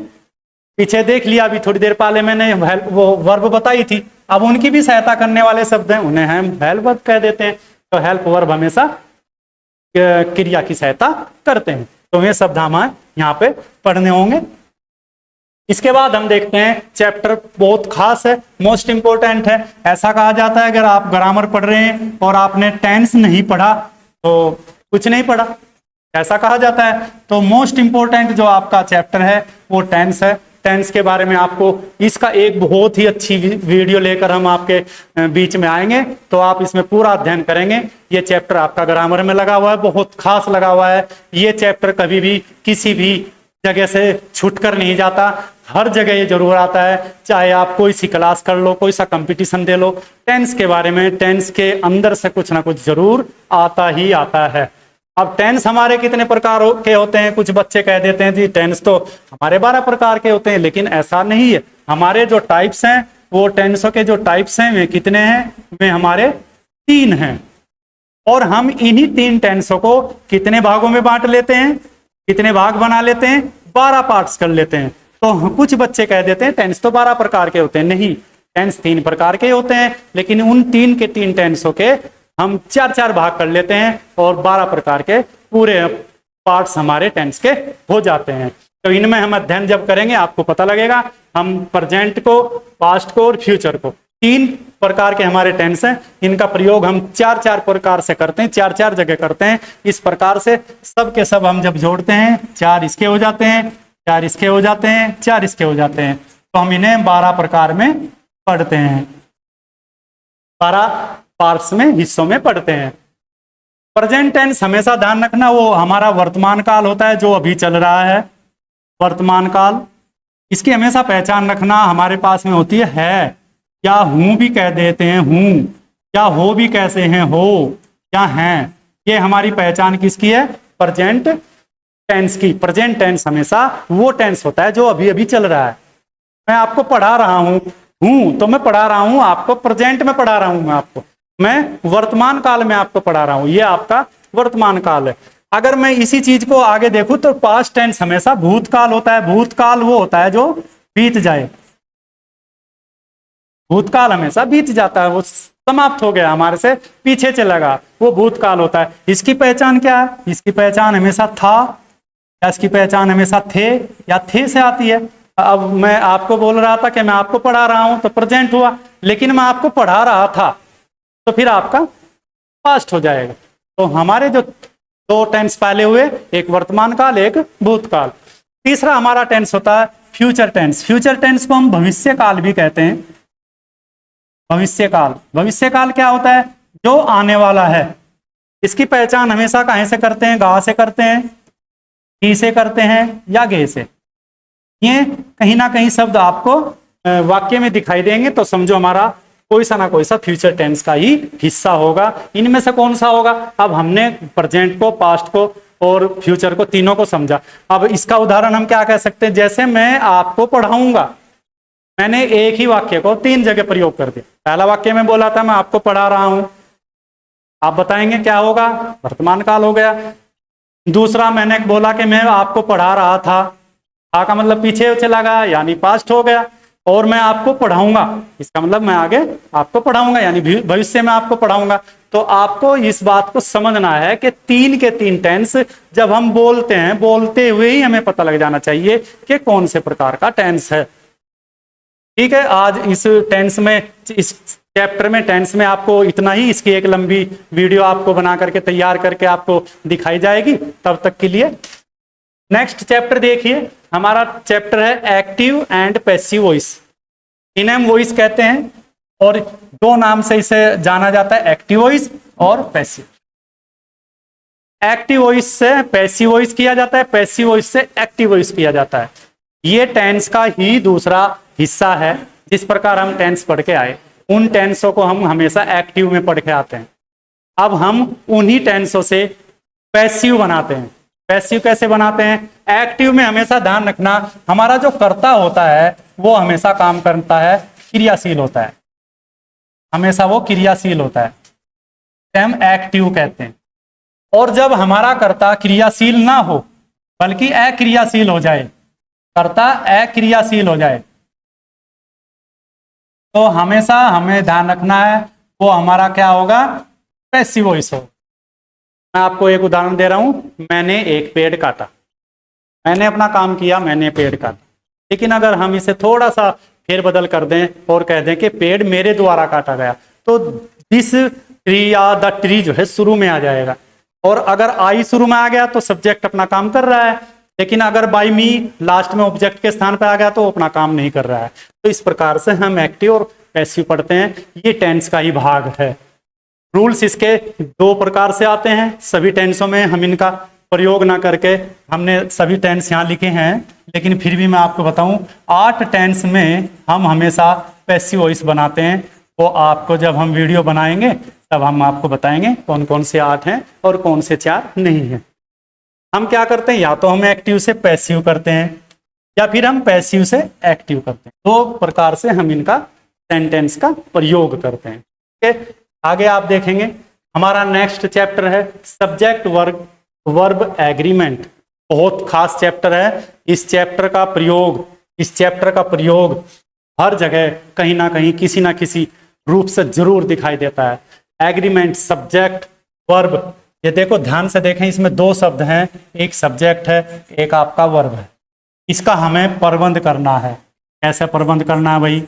पीछे देख लिया, अभी थोड़ी देर पहले मैंने वो वर्ब बताई थी। अब उनकी भी सहायता करने वाले शब्द हैं, उन्हें हम हेल्प वर्ब कह देते हैं। तो हेल्प वर्ब हमेशा क्रिया की सहायता करते हैं। तो ये शब्द हमें यहाँ पे पढ़ने होंगे। इसके बाद हम देखते हैं चैप्टर बहुत खास है, मोस्ट इंपोर्टेंट है। ऐसा कहा जाता है अगर आप ग्रामर पढ़ रहे हैं और आपने टेंस नहीं पढ़ा तो कुछ नहीं पढ़ा, ऐसा कहा जाता है। तो मोस्ट इंपोर्टेंट जो आपका चैप्टर है वो टेंस है। टेंस के बारे में आपको इसका एक बहुत ही अच्छी वीडियो लेकर हम आपके बीच में आएंगे, तो आप इसमें पूरा अध्ययन करेंगे। ये चैप्टर आपका ग्रामर में लगा हुआ है, बहुत खास लगा हुआ है। ये चैप्टर कभी भी किसी भी जगह से छूट कर नहीं जाता, हर जगह ये जरूर आता है। चाहे आप कोई सी क्लास कर लो, कोई सा कंपटीशन दे लो, टेंस के बारे में, टेंस के अंदर से कुछ ना कुछ जरूर आता ही आता है। अब टेंस हमारे कितने प्रकार के होते हैं? कुछ बच्चे कह देते हैं जी टेंस तो हमारे 12 प्रकार के होते हैं, लेकिन ऐसा नहीं है। हमारे जो टाइप्स हैं वो टेंसों के जो टाइप्स हैं वे कितने हैं? वे हमारे 3 हैं। और हम इन्हीं 3 टेंसों को कितने भागों में बांट लेते हैं, कितने भाग बना लेते हैं? 12 पार्ट्स कर लेते हैं। तो कुछ बच्चे कह देते हैं टेंस तो 12 प्रकार के होते हैं। नहीं, टेंस 3 प्रकार के होते हैं, लेकिन उन 3 के 3 टेंसों के हम 4-4 भाग कर लेते हैं और 12 प्रकार के पूरे पार्ट्स हमारे टेंस के हो जाते हैं। तो इनमें हम अध्ययन जब करेंगे आपको पता लगेगा। हम प्रेजेंट को, पास्ट को और फ्यूचर को, 3 प्रकार के हमारे टेंस हैं। इनका प्रयोग हम 4-4 प्रकार से करते हैं, 4-4 जगह करते हैं। इस प्रकार से सब के सब हम जब जोड़ते हैं 4 इसके हो जाते हैं, 4 इसके हो जाते हैं, 4 इसके हो जाते हैं। तो हम इन्हें 12 प्रकार में पढ़ते हैं, 12 पार्ट्स में, हिस्सों में पढ़ते हैं। प्रेजेंट टेंस हमेशा ध्यान रखना वो हमारा वर्तमान काल होता है, जो अभी चल रहा है, वर्तमान काल। इसकी हमेशा पहचान रखना हमारे पास में होती है या हूं भी कह देते हैं, हूं, या हो भी कैसे हैं, हो, या हैं। ये हमारी पहचान किसकी है? प्रेजेंट टेंस की। प्रेजेंट टेंस हमेशा वो टेंस होता है जो अभी अभी चल रहा है। मैं आपको पढ़ा रहा हूं, तो मैं पढ़ा रहा हूं आपको, प्रेजेंट में पढ़ा रहा हूं मैं वर्तमान काल में आपको पढ़ा रहा हूं। ये आपका वर्तमान काल है। अगर मैं इसी चीज को आगे देखूं तो पास्ट टेंस हमेशा भूतकाल होता है। भूतकाल वो होता है जो बीत जाए, भूतकाल हमेशा बीत जाता है, वो समाप्त हो गया, हमारे से पीछे चला गया, वो भूतकाल होता है। इसकी पहचान क्या है? इसकी पहचान हमेशा था, या इसकी पहचान हमेशा थे या थे से आती है। अब मैं आपको बोल रहा था कि मैं आपको पढ़ा रहा हूं तो प्रेजेंट हुआ, लेकिन मैं आपको पढ़ा रहा था तो फिर आपका पास्ट हो जाएगा। तो हमारे जो 2 टेंस पहले हुए, एक वर्तमान काल, एक भूतकाल। तीसरा हमारा टेंस होता है फ्यूचर टेंस। फ्यूचर टेंस को हम भविष्य काल भी कहते हैं। भविष्य काल, भविष्य काल क्या होता है? जो आने वाला है। इसकी पहचान हमेशा कहां से करते हैं? गा से करते हैं, की से करते हैं, या गे से। ये कहीं ना कहीं शब्द आपको वाक्य में दिखाई देंगे, तो समझो हमारा कोई सा ना कोई सा फ्यूचर टेंस का ही हिस्सा होगा। इनमें से कौन सा होगा? अब हमने प्रेजेंट को, पास्ट को और फ्यूचर को, तीनों को समझा। अब इसका उदाहरण हम क्या कह सकते हैं, जैसे मैं आपको पढ़ाऊंगा, मैंने एक ही वाक्य को 3 जगह प्रयोग कर दिया। पहला वाक्य में बोला था मैं आपको पढ़ा रहा हूं, आप बताएंगे क्या होगा, वर्तमान काल हो गया। दूसरा मैंने बोला कि मैं आपको पढ़ा रहा था का मतलब पीछे चला गया यानी पास्ट हो गया। और मैं आपको पढ़ाऊंगा, इसका मतलब मैं आगे आपको पढ़ाऊंगा यानी भविष्य में आपको पढ़ाऊंगा। तो आपको इस बात को समझना है कि 3 के 3 टेंस जब हम बोलते हैं, बोलते हुए ही हमें पता लग जाना चाहिए कि कौन से प्रकार का टेंस है। ठीक है, आज इस टेंस में, इस चैप्टर में टेंस में आपको इतना ही। इसकी एक लंबी वीडियो आपको बना करके तैयार करके आपको दिखाई जाएगी। तब तक के लिए नेक्स्ट चैप्टर देखिए, हमारा चैप्टर है एक्टिव एंड पैसिव वॉइस। इन्हें वॉइस कहते हैं और 2 नाम से इसे जाना जाता है, एक्टिव वॉइस और पैसिव। एक्टिव वॉइस से पैसिव वॉइस किया जाता है, पैसिव वॉइस से एक्टिव वॉइस किया जाता है। ये टेंस का ही दूसरा हिस्सा है। जिस प्रकार हम टेंस पढ़ के आए, उन टेंसों को हम हमेशा एक्टिव में पढ़ के आते हैं। अब हम उन्हीं टेंसों से पैसिव बनाते हैं। पैसिव कैसे बनाते हैं, एक्टिव में हमेशा ध्यान रखना, हमारा जो कर्ता होता है वो हमेशा काम करता है, क्रियाशील होता है, हमेशा वो क्रियाशील होता है, हम एक्टिव कहते हैं। और जब हमारा कर्ता क्रियाशील ना हो बल्कि अक्रियाशील हो जाए, कर्ता अक्रियाशील हो जाए, तो हमेशा हमें ध्यान रखना है वो हमारा क्या होगा, पैसिव वॉइस हो। मैं आपको एक उदाहरण दे रहा हूं, मैंने एक पेड़ काटा, मैंने अपना काम किया, मैंने पेड़ काटा। लेकिन अगर हम इसे थोड़ा सा फेरबदल कर दें और कह दें कि पेड़ मेरे द्वारा काटा गया, तो दिस ट्री या द ट्री जो है शुरू में आ जाएगा। और अगर आई शुरू में आ गया तो सब्जेक्ट अपना काम कर रहा है, लेकिन अगर बाय मी लास्ट में ऑब्जेक्ट के स्थान पर आ गया तो वो अपना काम नहीं कर रहा है। तो इस प्रकार से हम एक्टिव और पैसिव पढ़ते हैं, ये टेंस का ही भाग है। रूल्स इसके 2 प्रकार से आते हैं, सभी टेंसों में हम इनका प्रयोग ना करके, हमने सभी टेंस यहाँ लिखे हैं, लेकिन फिर भी मैं आपको बताऊं 8 टेंस में हम हमेशा पैसिव वॉइस बनाते हैं। वो आपको जब हम वीडियो बनाएंगे तब हम आपको बताएंगे कौन कौन से 8 हैं और कौन से 4 नहीं हैं। हम क्या करते हैं, या तो हम एक्टिव से पैसिव करते हैं या फिर हम पैसिव से एक्टिव करते हैं। 2 प्रकार से हम इनका सेंटेंस का प्रयोग करते हैं। ठीक है, आगे आप देखेंगे हमारा नेक्स्ट चैप्टर है सब्जेक्ट वर्ब एग्रीमेंट। बहुत खास चैप्टर है। इस चैप्टर का प्रयोग हर जगह कहीं ना कहीं किसी ना किसी रूप से जरूर दिखाई देता है। एग्रीमेंट, सब्जेक्ट, वर्ब, ये देखो ध्यान से देखें, इसमें 2 शब्द हैं, एक सब्जेक्ट है, एक आपका वर्ब है। इसका हमें प्रबंध करना है। कैसे प्रबंध करना है भाई,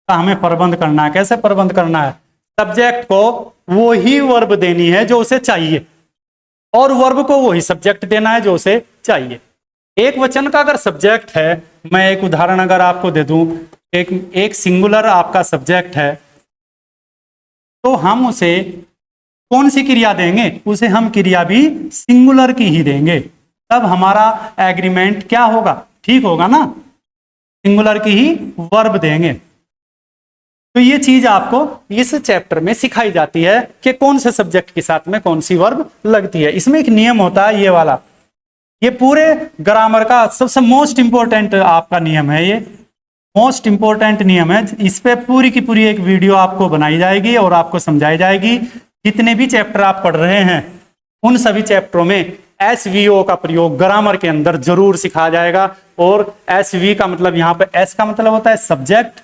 हमें प्रबंध करना है। कैसे प्रबंध करना है, सब्जेक्ट को वो ही वर्ब देनी है जो उसे चाहिए और वर्ब को वही सब्जेक्ट देना है जो उसे चाहिए। एक वचन का अगर सब्जेक्ट है, मैं एक उदाहरण अगर आपको दे दूं, एक सिंगुलर आपका सब्जेक्ट है, तो हम उसे कौन सी क्रिया देंगे, उसे हम क्रिया भी सिंगुलर की ही देंगे। तब हमारा एग्रीमेंट क्या होगा, ठीक होगा ना, सिंगुलर की ही वर्ब देंगे। तो ये चीज आपको इस चैप्टर में सिखाई जाती है कि कौन से सब्जेक्ट के साथ में कौन सी वर्ब लगती है। इसमें एक नियम होता है ये वाला, ये पूरे ग्रामर का सबसे मोस्ट इंपोर्टेंट आपका नियम है, ये मोस्ट इंपोर्टेंट नियम है। इस पे पूरी की पूरी एक वीडियो आपको बनाई जाएगी और आपको समझाई जाएगी। जितने भी चैप्टर आप पढ़ रहे हैं उन सभी चैप्टरों में SVO का प्रयोग ग्रामर के अंदर जरूर सिखाया जाएगा। और SV का मतलब, यहाँ पे S का मतलब होता है सब्जेक्ट,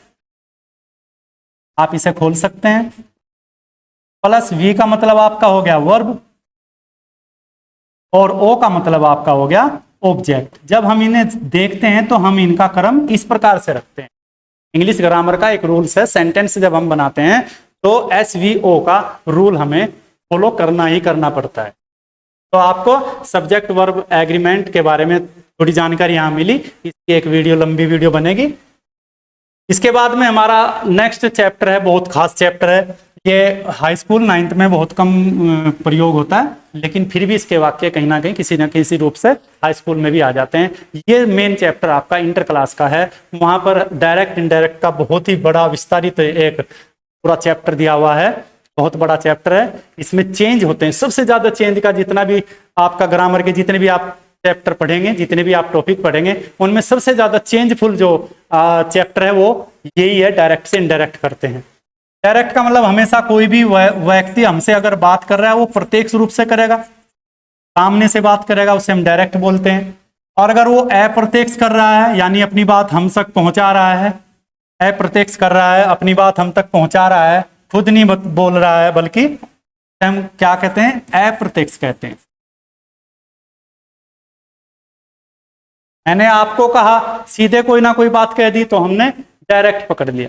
आप इसे खोल सकते हैं, प्लस V का मतलब आपका हो गया वर्ब, और O का मतलब आपका हो गया ऑब्जेक्ट। जब हम इन्हें देखते हैं तो हम इनका क्रम इस प्रकार से रखते हैं। इंग्लिश ग्रामर का एक रूल्स है, सेंटेंस जब हम बनाते हैं तो SVO का रूल हमें फॉलो करना ही करना पड़ता है। तो आपको सब्जेक्ट वर्ब एग्रीमेंट के बारे में थोड़ी जानकारी यहाँ मिली, इसकी एक वीडियो, लंबी वीडियो बनेगी। इसके बाद में हमारा नेक्स्ट चैप्टर है, बहुत खास चैप्टर है। ये हाई स्कूल 9th में बहुत कम प्रयोग होता है, लेकिन फिर भी इसके वाक्य कहीं ना कहीं किसी न किसी रूप से हाई स्कूल में भी आ जाते हैं। ये मेन चैप्टर आपका इंटर क्लास का है, वहाँ पर डायरेक्ट इनडायरेक्ट का बहुत ही बड़ा विस्तारित एक पूरा चैप्टर दिया हुआ है। बहुत बड़ा चैप्टर है, इसमें चेंज होते हैं। सबसे ज्यादा चेंज का जितना भी आपका ग्रामर के जितने भी आप चैप्टर पढ़ेंगे, जितने भी आप टॉपिक पढ़ेंगे, उनमें सबसे ज्यादा चेंजफुल जो चैप्टर है वो यही है, डायरेक्ट से इनडायरेक्ट करते हैं। डायरेक्ट का मतलब हमेशा कोई भी व्यक्ति हमसे अगर बात कर रहा है वो प्रत्यक्ष रूप से करेगा, सामने से बात करेगा, उसे हम डायरेक्ट बोलते हैं। और अगर वो अप्रत्यक्ष कर रहा है, यानी अपनी बात हम तक पहुंचा रहा है, अप्रत्यक्ष कर रहा है, अपनी बात हम तक पहुंचा रहा है, खुद नहीं बोल रहा है, बल्कि हम क्या कहते हैं, अप्रत्यक्ष कहते हैं। मैंने आपको कहा, सीधे कोई ना कोई बात कह दी तो हमने डायरेक्ट पकड़ लिया।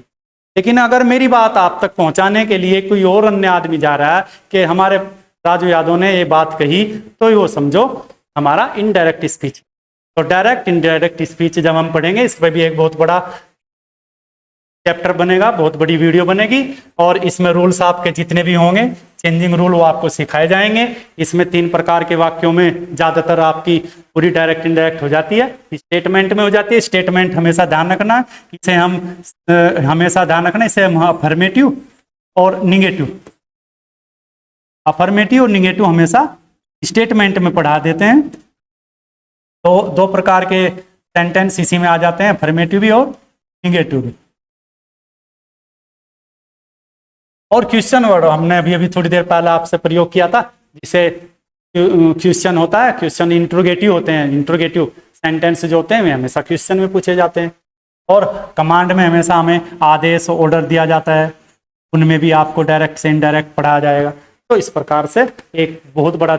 लेकिन अगर मेरी बात आप तक पहुंचाने के लिए कोई और अन्य आदमी जा रहा है कि हमारे राजू यादव ने ये बात कही, तो वो समझो हमारा इनडायरेक्ट स्पीच। तो डायरेक्ट इनडायरेक्ट स्पीच जब हम पढ़ेंगे, इस पर भी एक बहुत बड़ा चैप्टर बनेगा, बहुत बड़ी वीडियो बनेगी, और इसमें रूल्स आपके जितने भी होंगे चेंजिंग रूल वो आपको सिखाए जाएंगे। इसमें 3 प्रकार के वाक्यों में ज्यादातर आपकी पूरी डायरेक्ट इनडायरेक्ट हो जाती है, स्टेटमेंट में हो जाती है। स्टेटमेंट हमेशा ध्यान रखना, इसे हम हमेशा ध्यान रखना, इसे हम अफर्मेटिव और निगेटिव, अफर्मेटिव और निगेटिव हमेशा स्टेटमेंट में पढ़ा देते हैं। तो 2 प्रकार के सेंटेंस इसी में आ जाते हैं, अफर्मेटिव भी और निगेटिव भी। और क्वेश्चन वर्ड हमने अभी थोड़ी देर पहले आपसे प्रयोग किया था, जिसे क्वेश्चन होता है, क्वेश्चन इंट्रोगेटिव होते हैं। इंट्रोगेटिव सेंटेंस जो होते हैं वे हमेशा क्वेश्चन में पूछे जाते हैं। और कमांड में हमेशा हमें आदेश ऑर्डर दिया जाता है, उनमें भी आपको डायरेक्ट से इनडायरेक्ट पढ़ाया जाएगा। तो इस प्रकार से एक बहुत बड़ा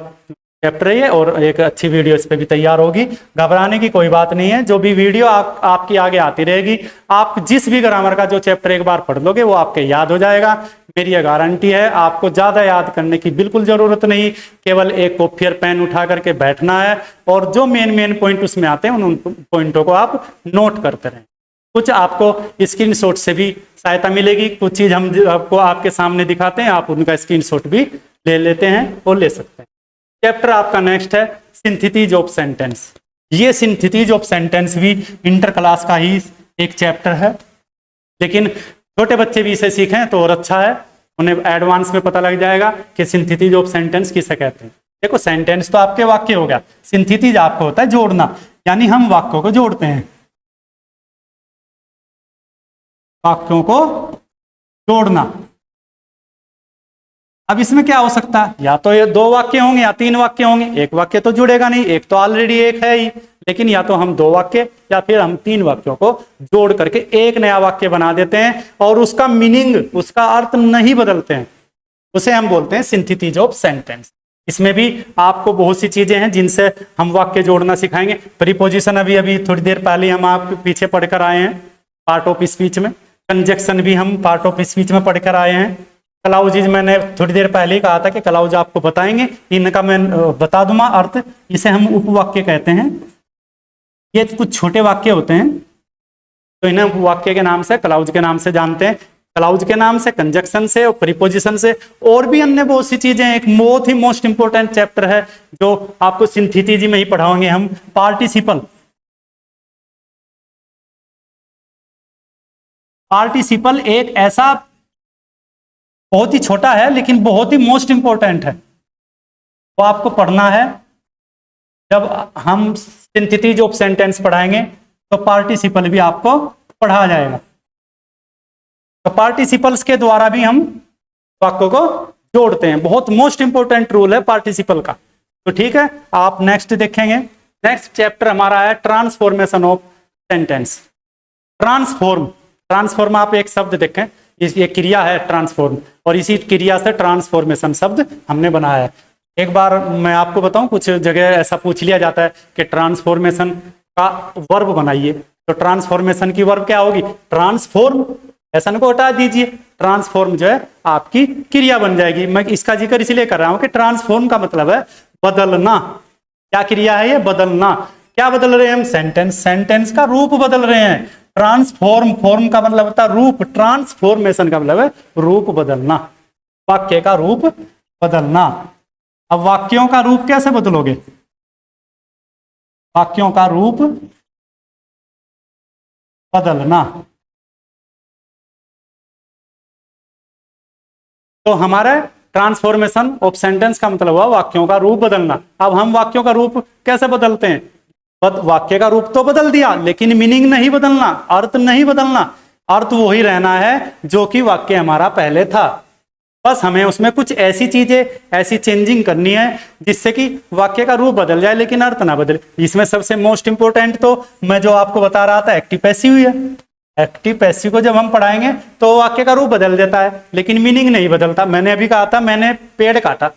चैप्टर है और एक अच्छी वीडियो इस पे भी तैयार होगी। घबराने की कोई बात नहीं है, जो भी वीडियो आपकी आगे आती रहेगी, आप जिस भी ग्रामर का जो चैप्टर एक बार पढ़ लोगे वो आपके याद हो जाएगा, मेरी यह गारंटी है। आपको ज्यादा याद करने की बिल्कुल जरूरत नहीं, केवल एक कॉपी और पेन उठा करके बैठना है, और जो मेन पॉइंट उसमें आते हैं उन पॉइंटों को आप नोट करते रहें। कुछ आपको स्क्रीनशॉट से भी सहायता मिलेगी, कुछ चीज हम आपको आपके सामने दिखाते हैं, आप उनका स्क्रीनशॉट भी ले लेते हैं और ले सकते हैं। चैप्टर आपका नेक्स्ट है सिंथेसिस ऑफ सेंटेंस। ये सिंथेसिस ऑफ सेंटेंस भी इंटर क्लास का ही एक चैप्टर है, लेकिन छोटे बच्चे भी इसे सीखें तो और अच्छा है, उन्हें एडवांस में पता लग जाएगा कि सिंथेसिस ऑफ सेंटेंस किसे कहते हैं। देखो, सेंटेंस तो आपके वाक्य हो गया, सिंथेसिस आपको होता है जोड़ना, यानी हम वाक्यों को जोड़ते हैं, वाक्यों को जोड़ना। अब इसमें क्या हो सकता है, या तो ये 2 वाक्य होंगे या 3 वाक्य होंगे। एक वाक्य तो जुड़ेगा नहीं, एक तो ऑलरेडी एक है ही, लेकिन या तो हम 2 वाक्य या फिर हम 3 वाक्यों को जोड़ करके एक नया वाक्य बना देते हैं, और उसका मीनिंग, उसका अर्थ नहीं बदलते हैं, उसे हम बोलते हैं सिंथेसिस ऑफ सेंटेंस। इसमें भी आपको बहुत सी चीजें हैं जिनसे हम वाक्य जोड़ना सिखाएंगे। प्रीपोजिशन अभी थोड़ी देर पहले हम आप पीछे पढ़कर आए हैं पार्ट ऑफ स्पीच में। कंजक्शन भी हम पार्ट ऑफ स्पीच में पढ़कर आए हैं। क्लाउजेज मैंने थोड़ी देर पहले ही कहा था कि क्लाउज आपको बताएंगे, इनका मैं बता दूंगा अर्थ। इसे हम उपवाक्य कहते हैं। ये कुछ छोटे वाक्य होते हैं, तो इन्हें उपवाक्य के नाम से, क्लाउज के नाम से जानते हैं। क्लाउज के नाम से, कंजक्शन से और प्रीपोजिशन से, और भी अन्य बहुत सी चीजें। एक बहुत ही मोस्ट इंपोर्टेंट चैप्टर है जो आपको सिंथेसिस में ही पढ़ाएंगे हम, पार्टिसिपल। पार्टिसिपल एक ऐसा बहुत ही छोटा है लेकिन बहुत ही मोस्ट इंपोर्टेंट है, वो आपको पढ़ना है। जब हम सिंथेसिस ऑफ सेंटेंस पढ़ाएंगे तो पार्टिसिपल भी आपको पढ़ाया जाएगा। तो पार्टिसिपल्स के द्वारा भी हम वाक्यों को जोड़ते हैं। बहुत मोस्ट इंपोर्टेंट रूल है पार्टिसिपल का। तो ठीक है, आप नेक्स्ट देखेंगे। नेक्स्ट चैप्टर हमारा है ट्रांसफॉर्मेशन ऑफ सेंटेंस। ट्रांसफॉर्म आप एक शब्द देखें, ये क्रिया है ट्रांसफॉर्म, और इसी क्रिया से ट्रांसफॉर्मेशन शब्द हमने बनाया है। एक बार मैं आपको बताऊं, कुछ जगह ऐसा पूछ लिया जाता है कि ट्रांसफॉर्मेशन का वर्ब बनाइए, तो ट्रांसफॉर्मेशन की वर्ब क्या होगी, ट्रांसफॉर्म। ऐसा को हटा दीजिए, ट्रांसफॉर्म जो है आपकी क्रिया बन जाएगी। मैं इसका जिक्र इसलिए कर रहा हूं कि ट्रांसफॉर्म का मतलब है बदलना। क्या क्रिया है ये, बदलना। क्या बदल रहे हैं हम, सेंटेंस का रूप बदल रहे हैं। ट्रांसफॉर्म, फॉर्म का मतलब होता है रूप, ट्रांसफॉर्मेशन का मतलब है रूप बदलना, वाक्य का रूप बदलना। अब वाक्यों का रूप कैसे बदलोगे, वाक्यों का रूप बदलना। तो हमारा ट्रांसफॉर्मेशन ऑफ सेंटेंस का मतलब हुआ वाक्यों का रूप बदलना। अब हम वाक्यों का रूप कैसे बदलते हैं? वाक्य का रूप तो बदल दिया, लेकिन मीनिंग नहीं बदलना, अर्थ नहीं बदलना। अर्थ वही रहना है जो कि वाक्य हमारा पहले था। बस हमें उसमें कुछ ऐसी चीजें, ऐसी चेंजिंग करनी है जिससे कि वाक्य का रूप बदल जाए लेकिन अर्थ ना बदले। इसमें सबसे मोस्ट इंपोर्टेंट तो मैं जो आपको बता रहा था एक्टिव पैसिव है। एक्टिव पैसिव को जब हम पढ़ाएंगे तो वाक्य का रूप बदल देता है लेकिन मीनिंग नहीं बदलता। मैंने अभी कहा था मैंने पेड़ काटा,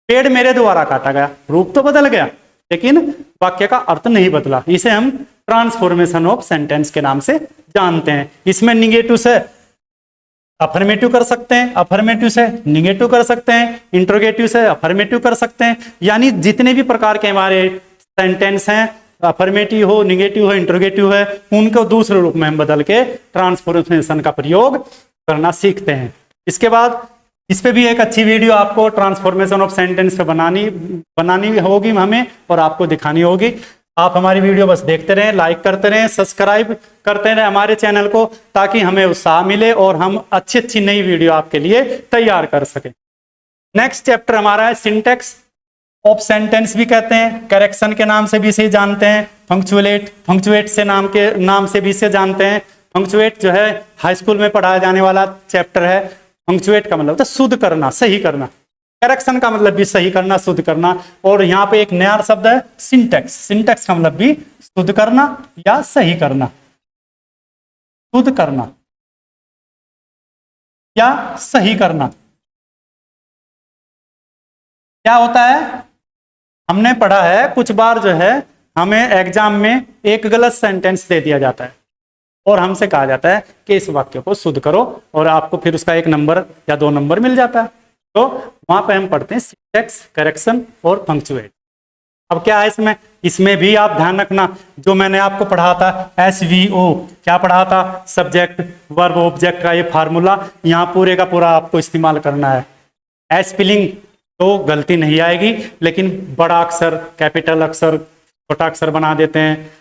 पेड़ मेरे द्वारा काटा गया, रूप तो बदल गया लेकिन वाक्य का अर्थ नहीं बदला। इसे हम ट्रांसफॉर्मेशन ऑफ सेंटेंस के नाम से जानते हैं। इसमें निगेटिव से अफर्मेटिव कर सकते हैं, अफर्मेटिव से निगेटिव कर सकते हैं, इंट्रोगेटिव से अफर्मेटिव कर सकते हैं। यानी जितने भी प्रकार के हमारे सेंटेंस हैं, अफर्मेटिव हो, निगेटिव हो, इंट्रोगेटिव है, उनको दूसरे रूप में हम बदल के ट्रांसफॉर्मेशन का प्रयोग करना सीखते हैं। इसके बाद इस पे भी एक अच्छी वीडियो आपको ट्रांसफॉर्मेशन ऑफ सेंटेंस पे बनानी होगी हमें और आपको दिखानी होगी। आप हमारी वीडियो बस देखते रहें, लाइक करते रहें, सब्सक्राइब करते रहें हमारे चैनल को, ताकि हमें उत्साह मिले और हम अच्छी अच्छी नई वीडियो आपके लिए तैयार कर सकें। नेक्स्ट चैप्टर हमारा है सिंटेक्स ऑफ सेंटेंस भी कहते हैं, करेक्शन के नाम से भी इसे जानते हैं, फंक्चुएट से नाम से भी इसे जानते हैं। फंक्चुएट जो है हाई स्कूल में पढ़ाया जाने वाला चैप्टर है। फंक्चुएट का मतलब होता है शुद्ध करना, सही करना। करेक्शन का मतलब भी सही करना, शुद्ध करना। और यहाँ पे एक नया शब्द है सिंटेक्स। सिंटेक्स का मतलब भी शुद्ध करना या सही करना, शुद्ध करना या सही करना। क्या होता है? हमने पढ़ा है कुछ बार जो है हमें एग्जाम में एक गलत सेंटेंस दे दिया जाता है और हमसे कहा जाता है कि इस वाक्य को शुद्ध करो और आपको फिर उसका 1 नंबर या 2 नंबर मिल जाता है। तो वहां पे हम पढ़ते हैं सिंटेक्स, करेक्शन और पंक्चुएट। अब क्या है इसमें भी आप ध्यान रखना जो मैंने आपको पढ़ा था SVO, क्या पढ़ा था? सब्जेक्ट वर्ब ऑब्जेक्ट का ये फार्मूला यहाँ पूरे का पूरा आपको इस्तेमाल करना है। स्पेलिंग तो गलती नहीं आएगी, लेकिन बड़ा अक्षर, कैपिटल अक्षर, छोटा अक्षर बना देते हैं।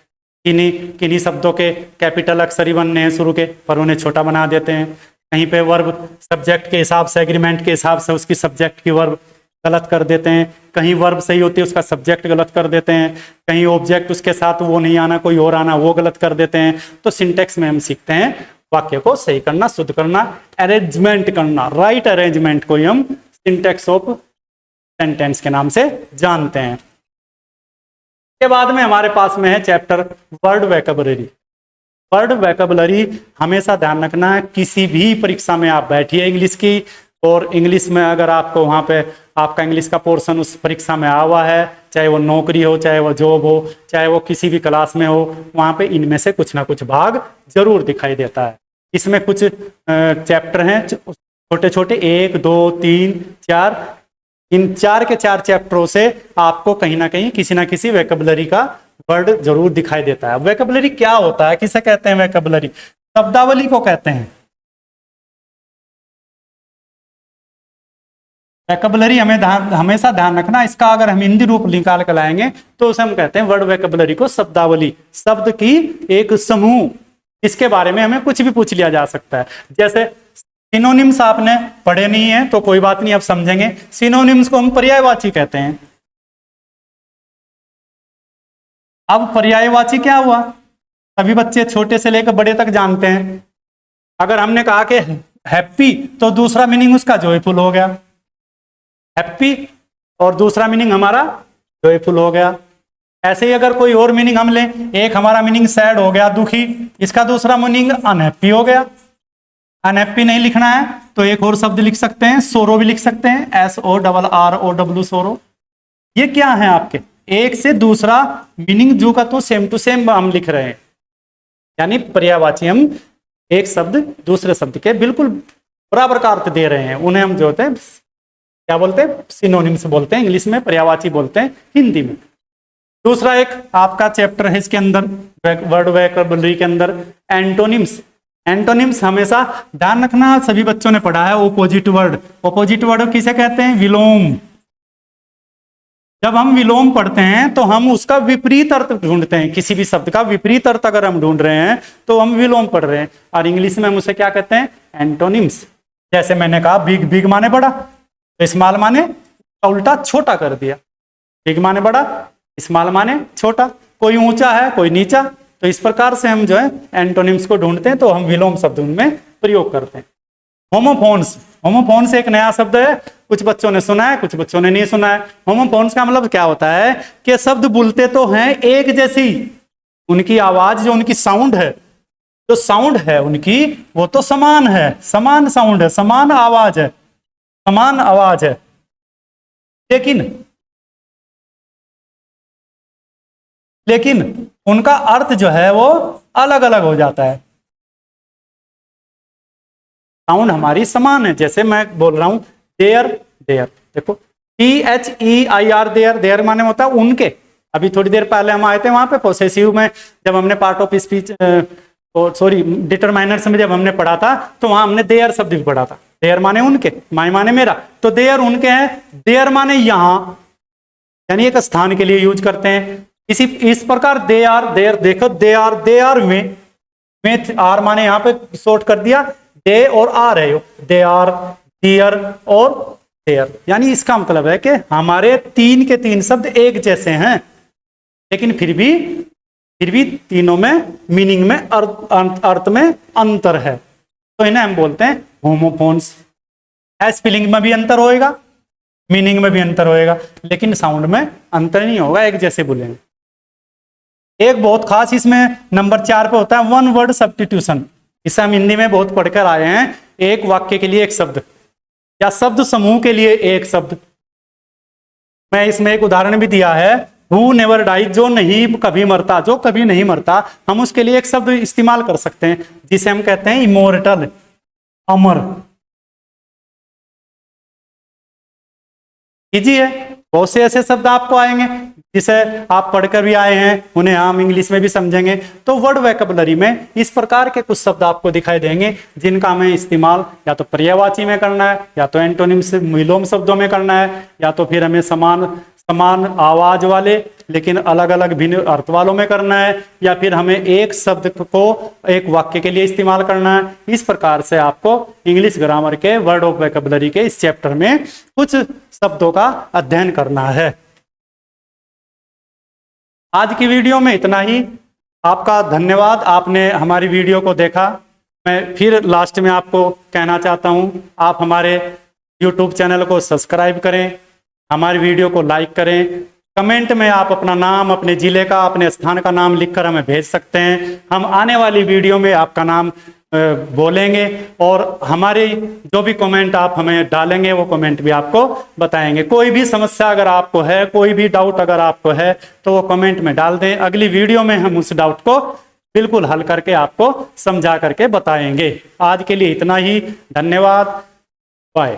किन्हीं शब्दों के कैपिटल अक्षर ही बनने हैं शुरू के, पर उन्हें छोटा बना देते हैं। कहीं पे वर्ब सब्जेक्ट के हिसाब से, एग्रीमेंट के हिसाब से उसकी सब्जेक्ट की वर्ब गलत कर देते हैं। कहीं वर्ब सही होती है उसका सब्जेक्ट गलत कर देते हैं। कहीं ऑब्जेक्ट उसके साथ वो नहीं आना, कोई और आना, वो गलत कर देते हैं। तो सिंटेक्स में हम सीखते हैं वाक्य को सही करना, शुद्ध करना, अरेंजमेंट करना। राइट अरेंजमेंट को हम सिंटेक्स ऑफ सेंटेंस के नाम से जानते हैं। के बाद में हमारे पास में है chapter word vocabulary. Word vocabulary हमेशा ध्यान रखना है, किसी भी परीक्षा में आप बैठिए इंग्लिश की, और इंग्लिश में अगर आपको वहाँ पे आपका इंग्लिश का पोर्शन उस परीक्षा में आया हुआ है, चाहे वो नौकरी हो, चाहे वो जॉब हो, चाहे वो किसी भी क्लास में हो, वहाँ पे इनमें से कुछ ना कुछ भाग जरूर दिखाई देता है। इसमें कुछ चैप्टर हैं छोटे छोटे, 1 2 3 4। इन 4 के 4 चैप्टरों से आपको कहीं ना कहीं किसी ना किसी वोकैबुलरी का वर्ड जरूर दिखाई देता है। वोकैबुलरी क्या होता है, किसे कहते हैं वोकैबुलरी? शब्दावली को कहते हैं। वोकैबुलरी हमेशा ध्यान रखना, इसका अगर हम हिंदी रूप निकाल कर लाएंगे तो उसे हम कहते हैं वर्ड वोकैबुलरी को शब्दावली। शब्द की एक समूह, इसके बारे में हमें कुछ भी पूछ लिया जा सकता है। जैसे सिनोनिम्स आपने पढ़े नहीं है तो कोई बात नहीं, अब समझेंगे। सिनोनिम्स को हम पर्यायवाची कहते हैं। अब पर्यायवाची क्या हुआ? सभी बच्चे छोटे से लेकर बड़े तक जानते हैं। अगर हमने कहा कि हैप्पी तो दूसरा मीनिंग उसका जॉयफुल हो गया, हैप्पी, और दूसरा मीनिंग हमारा जॉयफुल हो गया। ऐसे ही अगर कोई और मीनिंग हम लें, एक हमारा मीनिंग सैड हो गया, दुखी, इसका दूसरा मीनिंग अनहैप्पी हो गया। अनहैप्पी नहीं लिखना है तो एक और शब्द लिख सकते हैं, सोरो भी लिख सकते हैं, SORROW, सोरो। ये क्या है आपके? एक से दूसरा मीनिंग जो का तो सेम टू सेम हम लिख रहे हैं, यानी पर्यायवाची हम एक शब्द दूसरे शब्द के बिल्कुल बराबर का अर्थ दे रहे हैं। उन्हें हम जो होते हैं क्या बोलते हैं? सिनोनिम्स बोलते हैं, इंग्लिश में पर्यायवाची बोलते हैं, हिंदी में। दूसरा एक आपका चैप्टर है इसके अंदर, वर्ड वोकैबुलरी के अंदर, एंटोनिम्स। एंटोनिम्स हमेशा ध्यान रखना, सभी बच्चों ने पढ़ा है ऑपोजिट वर्ड। ऑपोजिट वर्ड किसे कहते हैं? विलोम। जब हम विलोम पढ़ते हैं तो हम उसका विपरीत अर्थ ढूंढते हैं। किसी भी शब्द का विपरीत अर्थ अगर हम ढूंढ रहे हैं तो हम विलोम पढ़ रहे हैं, और इंग्लिश में हम उसे क्या कहते हैं? एंटोनिम्स। जैसे मैंने कहा बिग, बिग माने बड़ा, तो स्मॉल माने उल्टा छोटा कर दिया। बिग माने बड़ा, स्मॉल माने छोटा। कोई ऊंचा है कोई नीचा, तो इस प्रकार से हम जो है एंटोनिम्स को ढूंढते हैं, तो हम विलोम शब्द उनमें प्रयोग करते हैं। होमोफोन्स, होमोफोन्स एक नया शब्द है, कुछ बच्चों ने सुना है कुछ बच्चों ने नहीं सुना है। होमोफोन्स का मतलब क्या होता है कि शब्द बोलते तो हैं एक जैसी, उनकी आवाज जो उनकी साउंड है, जो साउंड है उनकी वो तो समान है, समान साउंड है, समान आवाज है, समान आवाज है, लेकिन उनका अर्थ जो है वो अलग अलग हो जाता है। साउंड हमारी समान है, जैसे मैं बोल रहा हूं देयर, देयर, देखो THEIR, देयर, देयर माने होता है उनके। अभी थोड़ी देर पहले हम आए थे वहां पे पोसेसिव में, जब हमने part of speech sorry determiners में जब हमने पढ़ा था, तो वहां हमने देयर शब्द भी पढ़ा था। देयर माने उनके, माई माने मेरा, तो देयर उनके हैं। देयर माने यहां, यानी एक स्थान के लिए यूज करते हैं। इस प्रकार दे आर, देयर, देखो दे आर में आर माने यहां पे शॉर्ट कर दिया, दे और आर है, दे आर, दियर और देयर। यानी इसका मतलब है कि हमारे तीन के तीन शब्द एक जैसे हैं, लेकिन फिर भी तीनों में मीनिंग में अर्थ में अंतर है, तो इन्हें हम बोलते हैं होमोफोन्स। स्पेलिंग में भी अंतर होएगा, मीनिंग में भी अंतर होएगा, लेकिन साउंड में अंतर नहीं होगा, एक जैसे बोलेंगे। एक बहुत खास इसमें नंबर 4 पे होता है वन वर्ड सब्स्टिट्यूशन। इसे हम हिंदी में बहुत पढ़कर आए हैं, एक वाक्य के लिए एक शब्द या शब्द समूह के लिए एक शब्द। मैं इसमें एक उदाहरण भी दिया है, हु नेवर डाई, जो नहीं कभी मरता, जो कभी नहीं मरता, हम उसके लिए एक शब्द इस्तेमाल कर सकते हैं जिसे हम कहते हैं इमोर्टल, अमर। इजी है, बहुत से ऐसे शब्द आपको आएंगे जिसे आप पढ़कर भी आए हैं, उन्हें हम इंग्लिश में भी समझेंगे। तो वर्ड वोकैबुलरी में इस प्रकार के कुछ शब्द आपको दिखाई देंगे जिनका हमें इस्तेमाल या तो पर्यायवाची में करना है, या तो एंटोनिम से विलोम शब्दों में करना है, या तो फिर हमें समान आवाज वाले लेकिन अलग अलग भिन्न अर्थ वालों में करना है, या फिर हमें एक शब्द को एक वाक्य के लिए इस्तेमाल करना है। इस प्रकार से आपको इंग्लिश ग्रामर के वर्ड ऑफ वोकैबुलरी के इस चैप्टर में कुछ शब्दों का अध्ययन करना है। आज की वीडियो में इतना ही। आपका धन्यवाद, आपने हमारी वीडियो को देखा। मैं फिर लास्ट में आपको कहना चाहता हूं, आप हमारे YouTube चैनल को सब्सक्राइब करें, हमारी वीडियो को लाइक करें। कमेंट में आप अपना नाम, अपने जिले का, अपने स्थान का नाम लिखकर हमें भेज सकते हैं। हम आने वाली वीडियो में आपका नाम बोलेंगे और हमारे जो भी कमेंट आप हमें डालेंगे वो कमेंट भी आपको बताएंगे। कोई भी समस्या अगर आपको है, कोई भी डाउट अगर आपको है, तो वो कमेंट में डाल दें। अगली वीडियो में हम उस डाउट को बिल्कुल हल करके आपको समझा करके बताएंगे। आज के लिए इतना ही, धन्यवाद, बाय।